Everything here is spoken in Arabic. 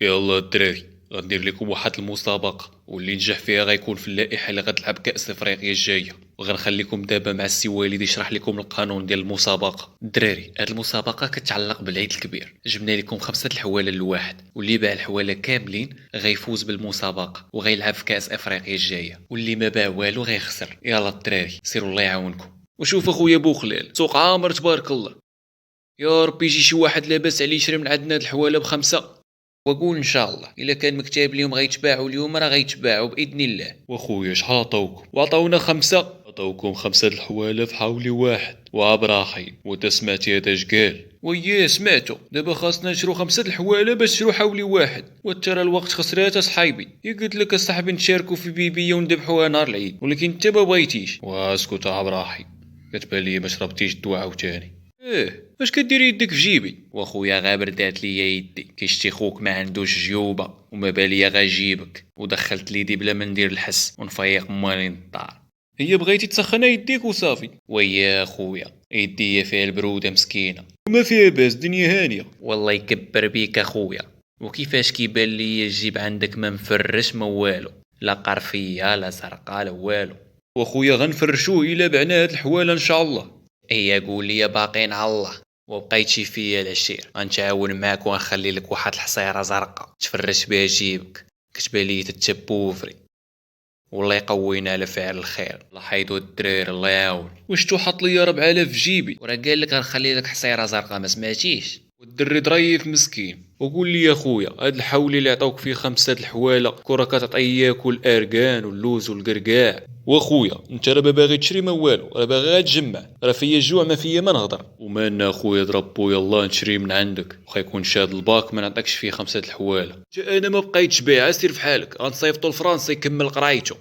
يلا الدراري، غندير لكم واحد المسابقة واللي نجح فيها غيكون في اللائحة اللي غتلعب كأس افريقيا الجاية. وغنخليكم دابا مع السي والد يشرح لكم القانون ديال المسابقة. الدراري، هاد المسابقة كتعلق بالعيد الكبير. جبنا لكم 5 الحوالة لواحد، واللي باع الحوالة كاملين غيفوز بالمسابقة وغيلعب في كأس افريقيا الجاية، واللي ما باع والو غيخسر. يلا الدراري سيروا الله يعاونكم. وشوف اخويا بوخلال، سوق عامر تبارك الله. يا ربي يجي شي واحد لاباس عليه يشري من عندنا هاد الحوالة ب5. وقول ان شاء الله الا كان مكتاب ليهم غيتباعوا اليوم راه غيتباعوا باذن الله. واخويا شحال عطاوكم؟ وعطاونا 5. عطاوكم 5 د الحوالة في حولي واحد وعبراحيم. وانت سمعتي هذا اش قال؟ وياه سمعتو. دابا خاصنا نشرو 5 د الحوالة باش نشرو حولي واحد. وترى الوقت خسرات اصحايبي. قلت لك اصاحبي نشاركو في بيبيه وندبحوها نهار العيد، ولكن انت ما بغيتيش. واسكت عبراحيم، كتبان لي ما شربتيش الدواء عاوتاني. اش كدير يدك في جيبي؟ واخويا غابر دات لي يدي، كيشتي خوك ما عندوش جيوبه وما باليا غاجيبك، ودخلت لي دي بلا ما ندير الحس ونفيق مالين الدار. هي بغيتي تسخنها يديك وصافي. ويا اخويا يدي فيها البروده مسكينه. وما فيها باس، دنيا هانيه. والله يكبر بيك اخويا. وكيفاش كيبان لي الجيب عندك ما مفرش ما والو، لا قرفيه لا زرقاء لا والو. واخويا غنفرشوه الا بعنا هاد الحواله ان شاء الله. ايه قول لي باقين على الله. وبقيتشي فيا العشير غنتعاون معاك وغنخلي لك واحد الحصيره زرقاء تفرش بها جيبك، كتبالي تتبوفري. والله يقوينا على فعل الخير. الله حيدو الدراري الله يعاون. واش تو حط لي 4000 في جيبي وراه قال لك غنخلي لك حصيره زرقاء، ما سمعتيش؟ والدري ظريف مسكين. وقول لي يا خويا، هاد الحولي اللي عطاوك فيه 5 د الحواله كره كتعطي ياكل الاركان واللوز والقرقاع. واخويا انت راه ما باغي تشري ما والو، راه باغي غير تجمع. راه فيا الجوع ما فيا ما نهضر. ومالنا اخويا ضربو يلا نشري من عندك، وخا يكون شاد الباك ما نعطيكش فيه 5 د الحواله. انا ما بقيتش بيع، سير في حالك غنصيفطو لفرنسا يكمل قرايته.